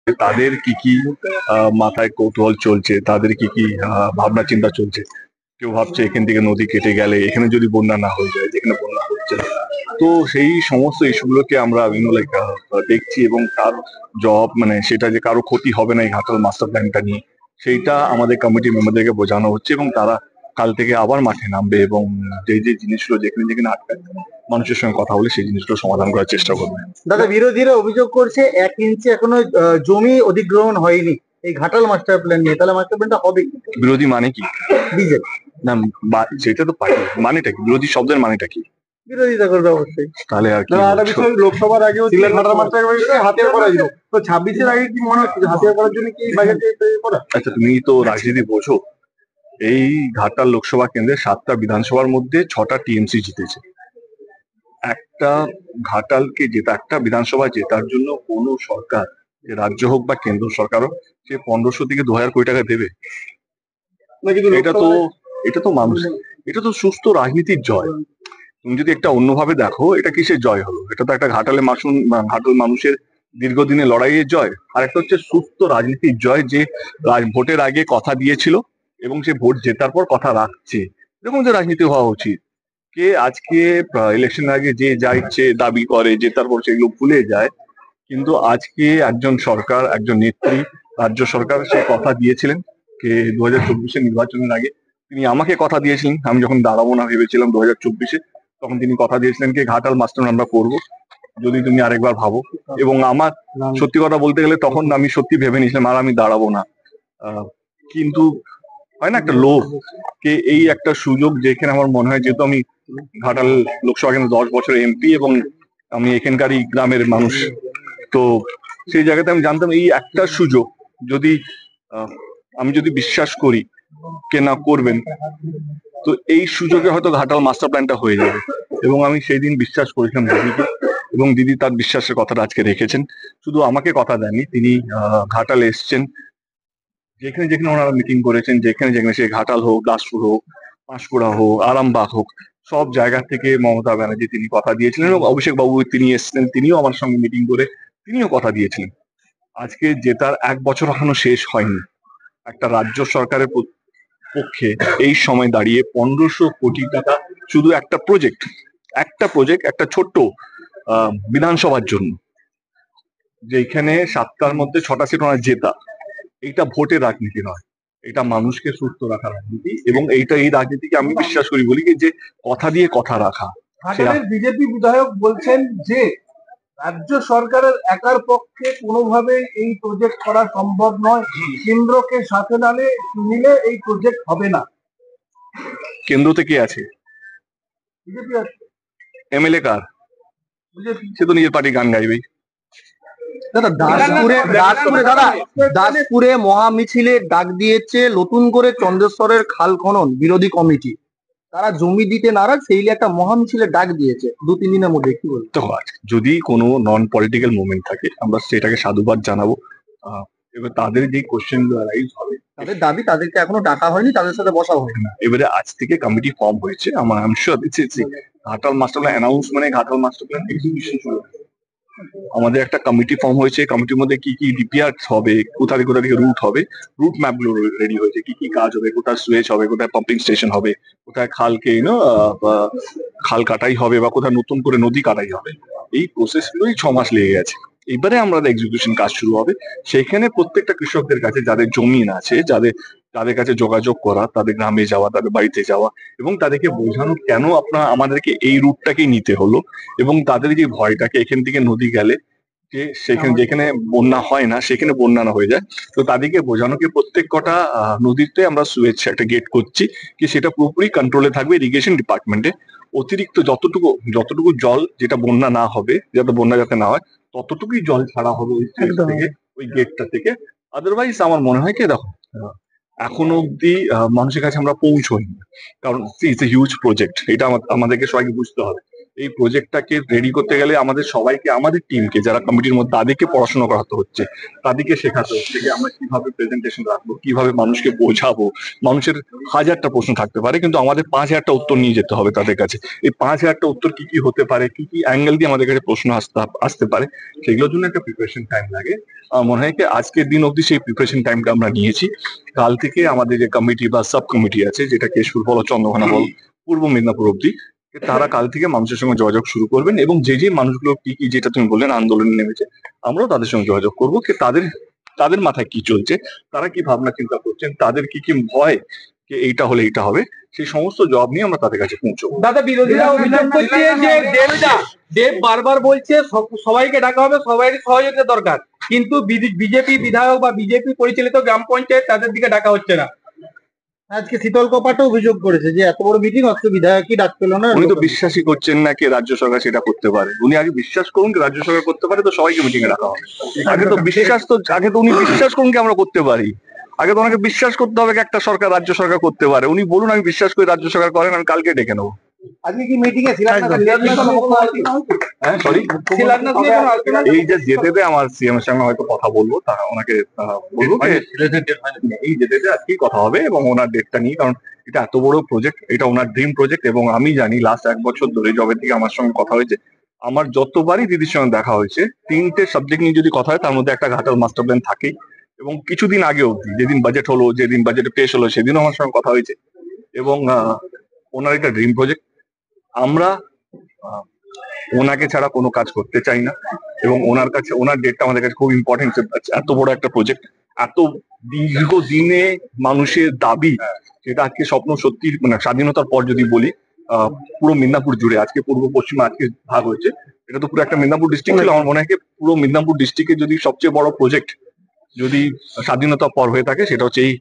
তাদের কি কি মাথায় কৌতূহল চলছে, তাদের কি কি ভাবনা চিন্তা চলছে। কেউ ভাবছে এখান থেকে নদী কেটে গেলে এখানে যদি বন্যা না হয়ে যায়, যেখানে বন্যা হচ্ছে না। তো সেই সমস্ত ইস্যুগুলোকে আমরা লাইক দেখছি, এবং তার জবাব মানে সেটা যে কারো ক্ষতি হবে না এই ঘাটাল মাস্টার প্ল্যানটা নিয়ে, সেইটা আমাদের কমিটি মেম্বারদেরকে বোঝানো হচ্ছে, এবং তারা কাল থেকে আবার মাঠে নামবে এবং যে যে জিনিসগুলো যেখানে যেখানে আটকায় মানুষের সঙ্গে কথা বলে সেই জিনিসগুলো সমাধান করার চেষ্টা করবে। দাদা, বিরোধীরা অভিযোগ করছে 1 ইঞ্চি এখনো জমি অধিগ্রহণ হয়নি এই ঘাটাল মাস্টার প্ল্যান নিয়ে, তাহলে মাস্টার প্ল্যানটা হবে কি? বিরোধী মানে কি? বিজেপি। না, সেটা তো পার্টি মানেটা কি? বিরোধী শব্দের মানেটা কি? বিরোধিতা করবে অবশ্যই। তাহলে আর কি? লোকসভার আগে হাতিয়ার করা যেত, তো 26-এর আগে কি মনে হচ্ছে হাতিয়ার করার জন্য কি বাজেট তৈরি করা? আচ্ছা, তুমি তো রাজনীতি বোঝো। এই ঘাটাল লোকসভা কেন্দ্রে 7টা বিধানসভার মধ্যে 6টা টিএমসি জিতেছে। একটা ঘাটালকে একটা বিধানসভা জেতার জন্য কোনো সরকার, যে রাজ্য হোক বা কেন্দ্র সরকার হোক, সে 1500 থেকে 2000 কোটি টাকা দেবে? এটা তো মানুষ, এটা তো সুস্থ রাজনীতির জয়। তুমি যদি একটা অন্যভাবে দেখো, এটা কিসের জয় হলো? এটা তো একটা ঘাটাল মানুষের দীর্ঘদিনের লড়াইয়ের জয়। আর একটা হচ্ছে সুস্থ রাজনীতির জয়, যে ভোটের আগে কথা দিয়েছিল এবং সে ভোট জেতার পর কথা রাখছে। এরকম যে রাজনীতি হওয়া উচিত। কে আজকে ইলেকশন আগে যে যা ইচ্ছে দাবি করে, জেতার পর সেগুলো ভুলে যায়। কিন্তু আজকে একজন সরকার, একজন নেত্রী, রাজ্য সরকার সে কথা দিয়েছিলেন কে 2024-এর নির্বাচনের আগে তিনি আমাকে কথা দিয়েছিলেন। আমি যখন দাঁড়াবো না ভেবেছিলাম 2024-এ, তখন তিনি কথা দিয়েছিলেন কি ঘাটাল মাস্টার আমরা করবো যদি তুমি আরেকবার ভাবো। এবং আমার সত্যি কথা বলতে গেলে তখন আমি সত্যি ভেবে নিয়েছিলাম আর আমি দাঁড়াবো না। কিন্তু হয় না একটা লোভ, কে এই একটা সুযোগ, যেখানে আমার মনে হয় যেহেতু আমি ঘাটাল লোকসভা কেন্দ্রে 10 বছরের এমপি এবং আমি এখানকারই গ্রামের মানুষ, তো সেই জায়গাতে আমি জানতাম এই একটা সুযোগ যদি আমি যদি বিশ্বাস করি কে না করবেন, তো এই সুযোগে হয়তো ঘাটাল মাস্টার প্ল্যানটা হয়ে যাবে। এবং আমি সেই দিন বিশ্বাস করেছিলাম দিদিকে, এবং দিদি তার বিশ্বাসের কথাটা আজকে রেখেছেন। শুধু আমাকে কথা দেননি, তিনি ঘাটালে এসছেন, যেখানে যেখানে ওনারা মিটিং করেছেন, যেখানে যেখানে সে ঘাটাল হোক, দাসপুর হোক, পাঁশকুড়া হোক, আরামবাগ হোক, সব জায়গা থেকে মমতা ব্যানার্জি তিনি কথা দিয়েছিলেন, এবং অভিষেক বাবু তিনি এসছেন, তিনিও আমার সঙ্গে মিটিং করে তিনিও কথা দিয়েছিলেন। আজকে জেতার 1 বছর এখনো শেষ হয়নি। একটা রাজ্য সরকারের পক্ষে এই সময় দাঁড়িয়ে 1500 কোটি টাকা শুধু একটা প্রজেক্ট, একটা ছোট্ট বিধানসভার জন্য, যেখানে 7টার মধ্যে 6টা সিট ওনার জেতা, এইটা ভোটের রাজনীতি নয়, এটা মানুষকে সুস্থ রাখার রাজনীতি। এবং এই রাজনীতিকে আমি বিশ্বাস করি, বলি যে কথা দিয়ে কথা রাখা। বিজেপি বিধায়ক বলছেন যে রাজ্য সরকারের একার পক্ষে কোনোভাবে এই প্রজেক্ট করা সম্ভব নয়, কেন্দ্রকে সাথে নিলে এই প্রজেক্ট হবে না। কেন্দ্রতে কে আছে? বিজেপি আছে। এমএলএ কার? সে তো নিজের পার্টি গান গাইবেই। দাসপুরে মহা মিছিলের ডাক দিয়েছে নতুন করে চন্দ্রেশ্বরের খাল খনন বিরোধী কমিটি। তারা জমি দিতে নারাজ, সেই একটা মহা মিছিলের ডাক দিয়েছে 2-3 দিনের মধ্যে। কি বলবো? তো যদি কোনো নন পলিটিক্যাল মুভমেন্ট থাকে আমরা সেটাকে সাধুবাদ জানাবো। এবার তাদের যে কোশ্চেন রাইজ হবে, তাদের দাবি, তাদেরকে এখনো ডাকা হয়নি, তাদের সাথে বসা হয়নি। এবারে আজ থেকে কমিটি ফর্ম হয়েছে। আমার ঘাটাল মাস্টার প্ল্যান অ্যানাউন্স মানে ঘাটাল মাস্টার প্ল্যান এক্সিকিউশন শুরু। আমাদের একটা কমিটি ফর্ম হয়েছে, কমিটির মধ্যে কি কি ডিপিআর হবে, কোথা থেকে রুট হবে, রুট ম্যাপ গুলো রেডি হয়েছে, কি কি কাজ হবে, কোথায় সুয়েজ হবে, কোথায় পাম্পিং স্টেশন হবে, কোথায় খালকে খাল কাটাই হবে, বা কোথায় নতুন করে নদী কাটাই হবে। এই প্রসেস গুলোই 6 মাস লেগে গেছে। এবারে আমাদের এক্সিকিউশন কাজ শুরু হবে। সেখানে প্রত্যেকটা কৃষকদের কাছে, যাদের জমিন আছে, যাদের কাছে যোগাযোগ করা, তাদের গ্রামে যাওয়া, তাদের বাড়িতে যাওয়া, এবং তাদেরকে বোঝানো কেন আমাদেরকে এই রুটটাকেই নিতে হলো, এবং তাদের যে ভয়টাকে এখান থেকে নদী গেলে যে যেখানে বন্যা হয় না সেখানে বন্যা না হয়ে যায়, তো তাদেরকে বোঝানো কি প্রত্যেক কটা নদীতে আমরা সুয়েজ একটা গেট করছি, কি সেটা পুরোপুরি কন্ট্রোলে থাকবে ইরিগেশন ডিপার্টমেন্টে। অতিরিক্ত যতটুকু জল, যেটা বন্যা না হবে, যাতে বন্যা যাতে না হয়, ততটুকুই জল ছাড়া হবে ওই থেকে, ওই গেটটা থেকে। আদারওয়াইজ আমার মনে হয় কি, দেখো এখনো অব্দি মানুষের কাছে আমরা পৌঁছইনি, কারণ ইটস এ হিউজ প্রজেক্ট। এটা আমাদেরকে সবাইকে বুঝতে হবে। এই প্রজেক্টটাকে রেডি করতে গেলে আমাদের সবাইকে, আমাদের টিমকে, যারা কমিটির মধ্যে, তাদেরকে পড়াশোনা করাতে হচ্ছে, তাদেরকে শেখাতে হচ্ছে যে আমরা কিভাবে প্রেজেন্টেশন রাখবো, কিভাবে মানুষকে বোঝাবো। মানুষের হাজারটা প্রশ্ন থাকতে পারে, কিন্তু আমাদের 5,000টা উত্তর নিয়ে যেতে হবে তাদের কাছে। এই 5,000টা উত্তর কি কি হতে পারে, কি কি অ্যাঙ্গেল দিয়ে আমাদের কাছে প্রশ্ন আসতে পারে, সেগুলোর জন্য একটা প্রিপারেশন টাইম লাগে। আমার মনে হয় কি আজকের দিন অবধি সেই প্রিপারেশন টাইমটা আমরা নিয়েছি। কাল থেকে আমাদের যে কমিটি বা সাব কমিটি আছে, যেটা কেশপুর বল, চন্দ্রকোনা বল, পূর্ব মেদিনীপুর অব্দি, তারা কাল থেকে মানুষের সঙ্গে যোগাযোগ শুরু করবেন, এবং যে যে মানুষগুলো কি কি, যেটা তুমি বললেন আন্দোলনে নেমেছে, আমরাও তাদের সঙ্গে যোগাযোগ করবো কি তাদের তাদের মাথায় কি চলছে, তারা কি ভাবনা চিন্তা করছেন, তাদের কি কি ভয় যে এইটা হলে এইটা হবে, সেই সমস্ত জবাব নিয়ে আমরা তাদের কাছে পৌঁছবো। দাদা, বিরোধীরা অভিযোগ করছে যে দেব বারবার বলছে সবাইকে ডাকা হবে, সবাইয়ের সহযোগিতা দরকার, কিন্তু বিজেপি বিধায়ক বা বিজেপি পরিচালিত গ্রাম পঞ্চায়েত তাদের দিকে ডাকা হচ্ছে না। আজকে শীতল কপাটও অভিযোগ করেছে যে এত বড় মিটিং অথচ বিধায়কই ডাক পেল না। উনি তো বিশ্বাসই করছেন না কি রাজ্য সরকার সেটা করতে পারে। উনি আগে বিশ্বাস করুন কি রাজ্য সরকার করতে পারে, তো সবাইকে মিটিং এ ডাকা হবে। আগে তো উনি বিশ্বাস করুন কি আমরা করতে পারি। আগে তো ওনাকে বিশ্বাস করতে হবে কি একটা সরকার, রাজ্য সরকার করতে পারে। উনি বলুন আমি বিশ্বাস করি রাজ্য সরকার করেন, আমি কালকে ডেকে নেবো। আজকে কি মিটিং এ হ্যাঁ সরি, এই যে যেতে আমার সিএম এর সঙ্গে হয়তো কথা বলবো, তা ওনাকে বলবো এই যেতে আজকেই কথা হবে, এবং ওনার ডেটটা নিয়ে, কারণ এটা এত বড় প্রজেক্ট, এটা ওনার ড্রিম প্রজেক্ট। এবং আমি জানি লাস্ট 1 বছর ধরে জবের থেকে আমার সঙ্গে কথা হয়েছে, আমার যতবারই দিদির সঙ্গে দেখা হয়েছে, 3টে সাবজেক্ট নিয়ে যদি কথা হয় তার মধ্যে একটা ঘাটাল মাস্টার প্ল্যান থাকেই। এবং কিছুদিন আগে অব্দি, যেদিন বাজেট হলো, যেদিন বাজেট পেশ হলো, সেদিনও আমার সঙ্গে কথা হয়েছে। এবং ওনার এটা ড্রিম প্রজেক্ট। আমরা ওনাকে ছাড়া কোনো কাজ করতে চাই না, এবং ওনার কাছে ওনার ডেটটা আমাদের কাছে খুব ইম্পর্টেন্ট। এত বড় একটা প্রজেক্ট, এত দীর্ঘদিনে মানুষের দাবি, সেটা আজকে স্বপ্ন সত্যি, মানে স্বাধীনতার পর যদি বলি, পুরো মিদনাপুর জুড়ে, আজকে পূর্ব পশ্চিমে আজকে ভাগ হয়েছে, এটা তো পুরো একটা মিদনাপুর ডিস্ট্রিক্ট ছিল। আমার মনে হয় পুরো মিদনাপুর ডিস্ট্রিক্টে যদি সবচেয়ে বড় প্রজেক্ট যদি স্বাধীনতার পর হয়ে থাকে, সেটা হচ্ছে এই